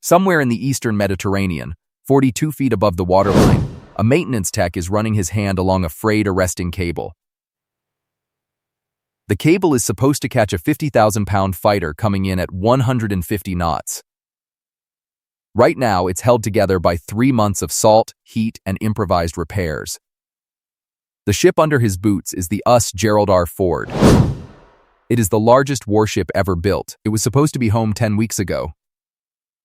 Somewhere in the eastern Mediterranean, 42 feet above the waterline, a maintenance tech is running his hand along a frayed arresting cable. The cable is supposed to catch a 50,000-pound fighter coming in at 150 knots. Right now, it's held together by 3 months of salt, heat, and improvised repairs. The ship under his boots is the Gerald R. Ford. It is the largest warship ever built. It was supposed to be home 10 weeks ago.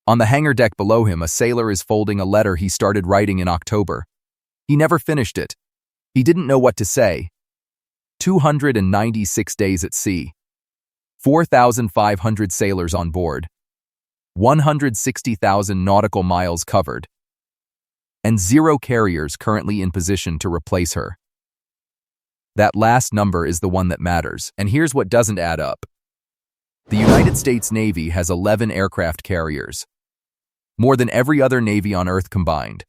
On the hangar deck below him, a sailor is folding a letter he started writing in October. He never finished it. He didn't know what to say. 296 days at sea. 4,500 sailors on board. 160,000 nautical miles covered. And 0 carriers currently in position to replace her. That last number is the one that matters, and here's what doesn't add up. The United States Navy has 11 aircraft carriers. More than every other navy on Earth combined.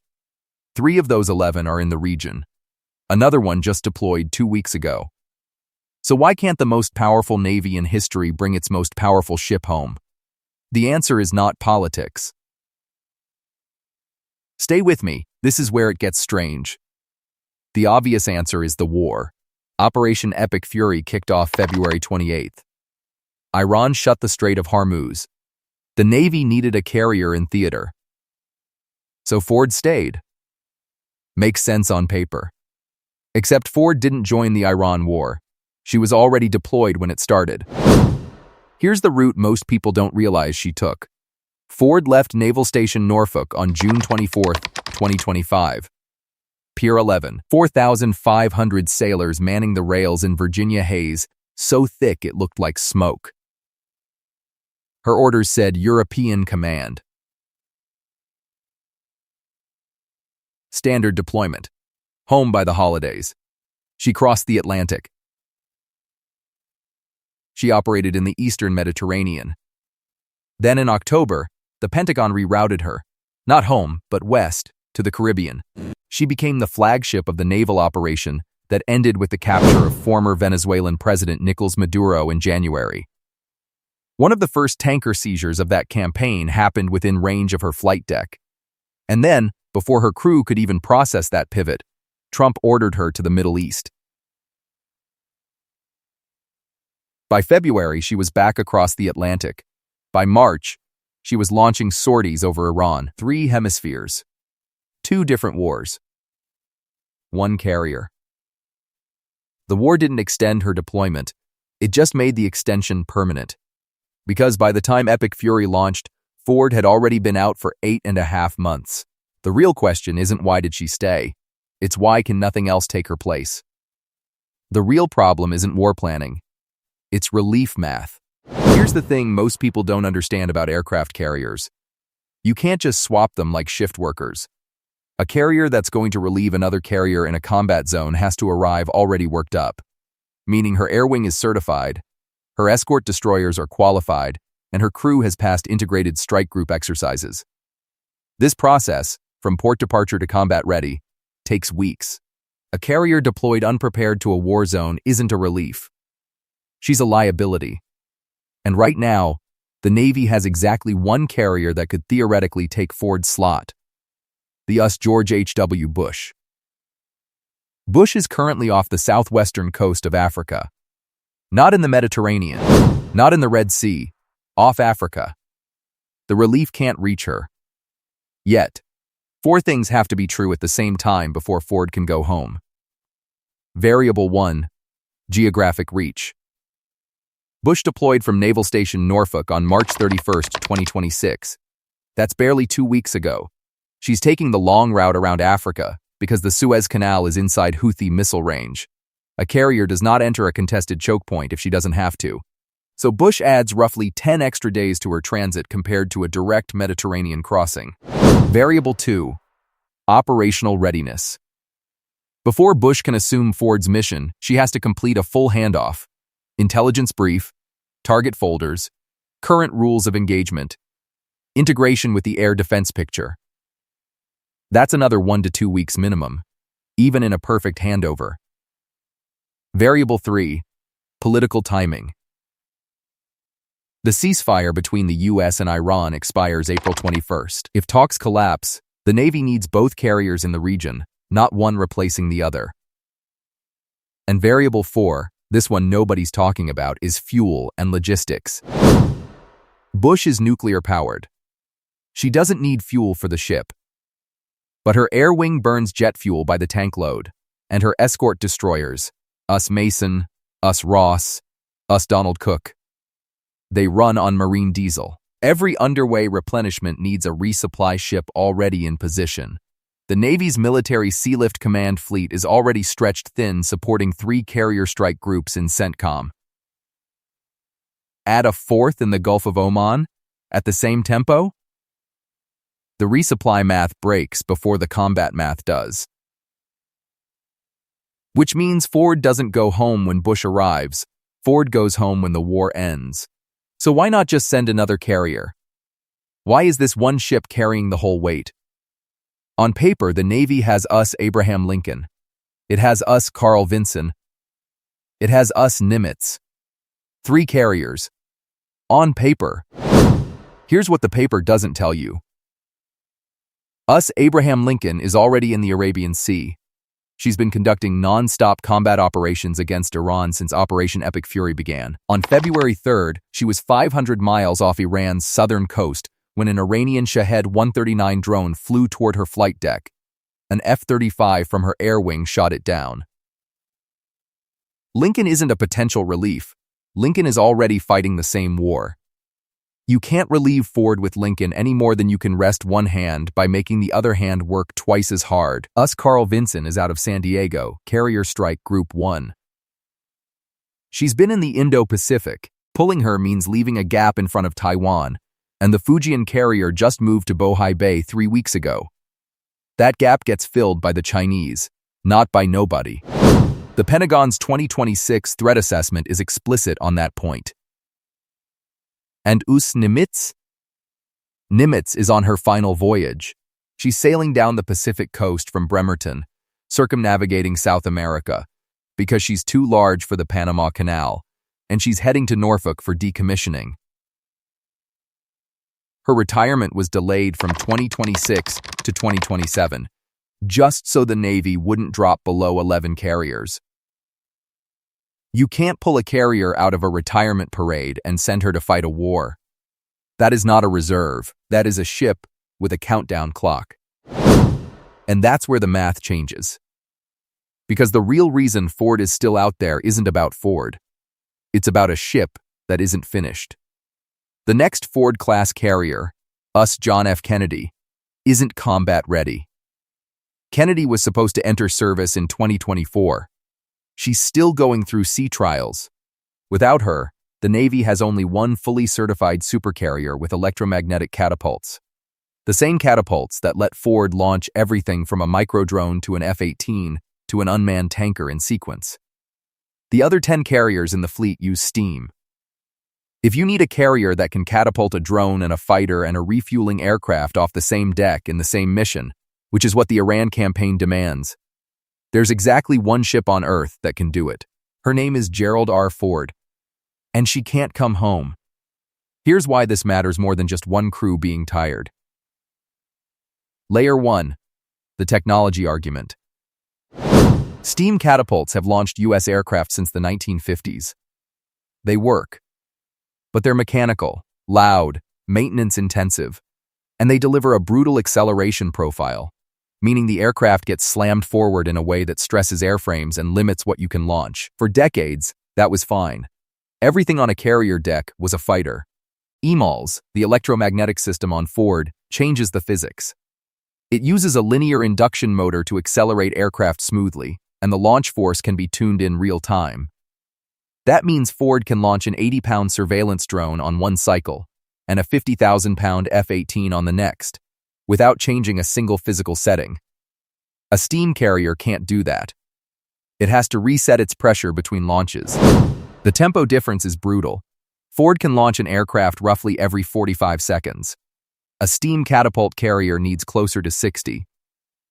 3 of those 11 are in the region. Another one just deployed 2 weeks ago. So why can't the most powerful navy in history bring its most powerful ship home? The answer is not politics. Stay with me, this is where it gets strange. The obvious answer is the war. Operation Epic Fury kicked off February 28th. Iran shut the Strait of Hormuz. The Navy needed a carrier in theater. So Ford stayed. Makes sense on paper. Except Ford didn't join the Iran war. She was already deployed when it started. Here's the route most people don't realize she took. Ford left Naval Station Norfolk on June 24, 2025. Pier 11, 4,500 sailors manning the rails in Virginia haze, so thick it looked like smoke. Her orders said European Command. Standard deployment. Home by the holidays. She crossed the Atlantic. She operated in the eastern Mediterranean. Then in October, the Pentagon rerouted her, not home, but west, to the Caribbean. She became the flagship of the naval operation that ended with the capture of former Venezuelan President Nicolás Maduro in January. One of the first tanker seizures of that campaign happened within range of her flight deck. And then, before her crew could even process that pivot, Trump ordered her to the Middle East. By February, she was back across the Atlantic. By March, she was launching sorties over Iran. 3 hemispheres. 2 different wars. 1 carrier. The war didn't extend her deployment. It just made the extension permanent. Because by the time Epic Fury launched, Ford had already been out for 8.5 months. The real question isn't why did she stay. It's why can nothing else take her place. The real problem isn't war planning. It's relief math. Here's the thing most people don't understand about aircraft carriers. You can't just swap them like shift workers. A carrier that's going to relieve another carrier in a combat zone has to arrive already worked up, meaning her air wing is certified, her escort destroyers are qualified, and her crew has passed integrated strike group exercises. This process, from port departure to combat ready, takes weeks. A carrier deployed unprepared to a war zone isn't a relief. She's a liability. And right now, the Navy has exactly 1 carrier that could theoretically take Ford's slot. The George H.W. Bush. Bush is currently off the southwestern coast of Africa. Not in the Mediterranean, not in the Red Sea, off Africa. The relief can't reach her. Yet, 4 things have to be true at the same time before Ford can go home. Variable 1, geographic reach. Bush deployed from Naval Station Norfolk on March 31, 2026. That's barely 2 weeks ago. She's taking the long route around Africa because the Suez Canal is inside Houthi missile range. A carrier does not enter a contested choke point if she doesn't have to. So Bush adds roughly 10 extra days to her transit compared to a direct Mediterranean crossing. Variable 2, operational readiness. Before Bush can assume Ford's mission, she has to complete a full handoff. Intelligence brief, target folders, current rules of engagement, integration with the air defense picture. That's another 1 to 2 weeks minimum, even in a perfect handover. Variable 3, political timing. The ceasefire between the US and Iran expires April 21st. If talks collapse, the Navy needs both carriers in the region, not one replacing the other. And variable 4, this one nobody's talking about, is fuel and logistics. Bush is nuclear-powered. She doesn't need fuel for the ship. But her air wing burns jet fuel by the tank load, and her escort destroyers, us Mason, us Ross, us Donald Cook, they run on marine diesel. Every underway replenishment needs a resupply ship already in position. The Navy's military Sealift Command fleet is already stretched thin, supporting 3 carrier strike groups in CENTCOM. Add a 4th in the Gulf of Oman at the same tempo? The resupply math breaks before the combat math does. Which means Ford doesn't go home when Bush arrives. Ford goes home when the war ends. So why not just send another carrier? Why is this one ship carrying the whole weight? On paper, the Navy has us Abraham Lincoln. It has us Carl Vinson. It has us Nimitz. 3 carriers. On paper. Here's what the paper doesn't tell you. Us Abraham Lincoln is already in the Arabian Sea. She's been conducting non-stop combat operations against Iran since Operation Epic Fury began. On February 3rd, she was 500 miles off Iran's southern coast when an Iranian Shahed 139 drone flew toward her flight deck. An F-35 from her air wing shot it down. Lincoln isn't a potential relief. Lincoln is already fighting the same war. You can't relieve Ford with Lincoln any more than you can rest one hand by making the other hand work twice as hard. Us Carl Vinson is out of San Diego, Carrier Strike Group 1. She's been in the Indo-Pacific. Pulling her means leaving a gap in front of Taiwan, and the Fujian carrier just moved to Bohai Bay 3 weeks ago. That gap gets filled by the Chinese, not by nobody. The Pentagon's 2026 threat assessment is explicit on that point. And us Nimitz? Nimitz is on her final voyage. She's sailing down the Pacific coast from Bremerton, circumnavigating South America, because she's too large for the Panama Canal, and she's heading to Norfolk for decommissioning. Her retirement was delayed from 2026 to 2027, just so the Navy wouldn't drop below 11 carriers. You can't pull a carrier out of a retirement parade and send her to fight a war. That is not a reserve. That is a ship with a countdown clock. And that's where the math changes. Because the real reason Ford is still out there isn't about Ford. It's about a ship that isn't finished. The next Ford-class carrier, us John F. Kennedy, isn't combat ready. Kennedy was supposed to enter service in 2024. She's still going through sea trials. Without her, the Navy has only one fully certified supercarrier with electromagnetic catapults. The same catapults that let Ford launch everything from a microdrone to an F-18 to an unmanned tanker in sequence. The other 10 carriers in the fleet use steam. If you need a carrier that can catapult a drone and a fighter and a refueling aircraft off the same deck in the same mission, which is what the Iran campaign demands, there's exactly one ship on Earth that can do it. Her name is Gerald R. Ford, and she can't come home. Here's why this matters more than just one crew being tired. Layer 1. The technology argument. Steam catapults have launched U.S. aircraft since the 1950s. They work, but they're mechanical, loud, maintenance-intensive, and they deliver a brutal acceleration profile, meaning the aircraft gets slammed forward in a way that stresses airframes and limits what you can launch. For decades, that was fine. Everything on a carrier deck was a fighter. EMALS, the electromagnetic system on Ford, changes the physics. It uses a linear induction motor to accelerate aircraft smoothly, and the launch force can be tuned in real time. That means Ford can launch an 80-pound surveillance drone on one cycle and a 50,000-pound F-18 on the next, without changing a single physical setting. A steam carrier can't do that. It has to reset its pressure between launches. The tempo difference is brutal. Ford can launch an aircraft roughly every 45 seconds. A steam catapult carrier needs closer to 60.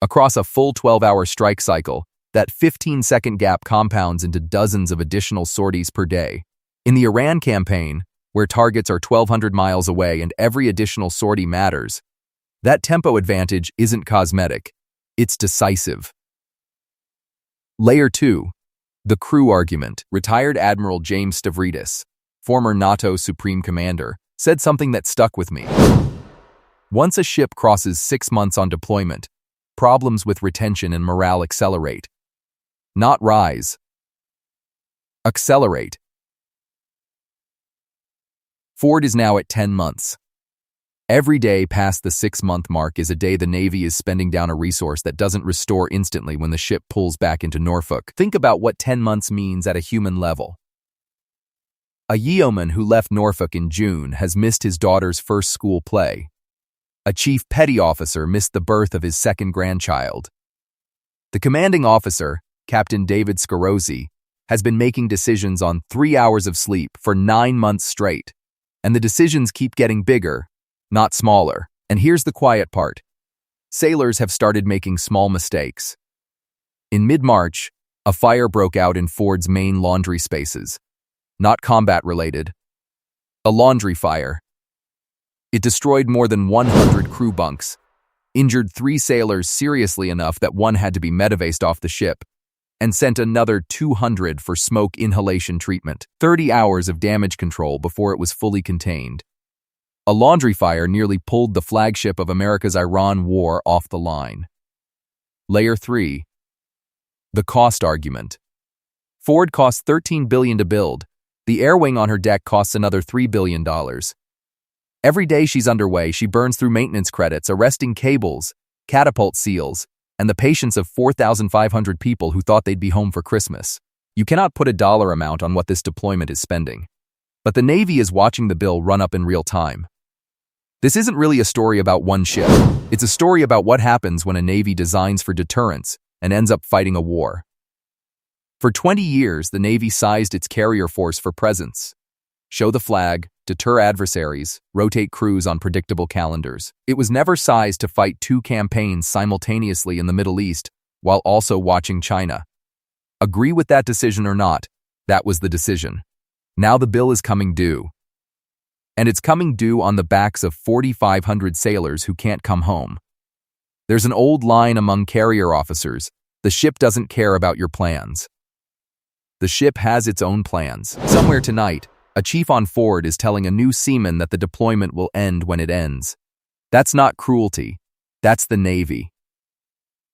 Across a full 12-hour strike cycle, that 15-second gap compounds into dozens of additional sorties per day. In the Iran campaign, where targets are 1,200 miles away and every additional sortie matters. That tempo advantage isn't cosmetic, it's decisive. Layer 2. The crew argument. Retired Admiral James Stavridis, former NATO Supreme Commander, said something that stuck with me. Once a ship crosses 6 months on deployment, problems with retention and morale accelerate. Not rise. Accelerate. Ford is now at 10 months. Every day past the 6-month mark is a day the Navy is spending down a resource that doesn't restore instantly when the ship pulls back into Norfolk. Think about what 10 months means at a human level. A yeoman who left Norfolk in June has missed his daughter's first school play. A chief petty officer missed the birth of his second grandchild. The commanding officer, Captain David Scarozzi, has been making decisions on 3 hours of sleep for 9 months straight. And the decisions keep getting bigger, not smaller. And here's the quiet part. Sailors have started making small mistakes. In mid-March, a fire broke out in Ford's main laundry spaces. Not combat-related. A laundry fire. It destroyed more than 100 crew bunks, injured 3 sailors seriously enough that one had to be medevaced off the ship, and sent another 200 for smoke inhalation treatment. 30 hours of damage control before it was fully contained. A laundry fire nearly pulled the flagship of America's Iran war off the line. Layer 3. The cost argument. Ford costs $13 billion to build. The air wing on her deck costs another $3 billion. Every day she's underway, she burns through maintenance credits, arresting cables, catapult seals, and the patience of 4,500 people who thought they'd be home for Christmas. You cannot put a dollar amount on what this deployment is spending. But the Navy is watching the bill run up in real time. This isn't really a story about one ship. It's a story about what happens when a Navy designs for deterrence and ends up fighting a war. For 20 years, the Navy sized its carrier force for presence. Show the flag, deter adversaries, rotate crews on predictable calendars. It was never sized to fight 2 campaigns simultaneously in the Middle East while also watching China. Agree with that decision or not, that was the decision. Now the bill is coming due. And it's coming due on the backs of 4,500 sailors who can't come home. There's an old line among carrier officers: the ship doesn't care about your plans. The ship has its own plans. Somewhere tonight, a chief on Ford is telling a new seaman that the deployment will end when it ends. That's not cruelty. That's the Navy.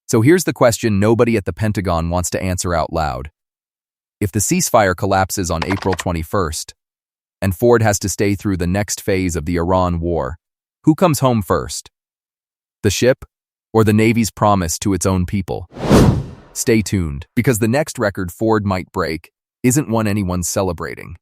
So here's the question nobody at the Pentagon wants to answer out loud. If the ceasefire collapses on April 21st, and Ford has to stay through the next phase of the Iran war, who comes home first? The ship, or the Navy's promise to its own people? Stay tuned, because the next record Ford might break isn't one anyone's celebrating.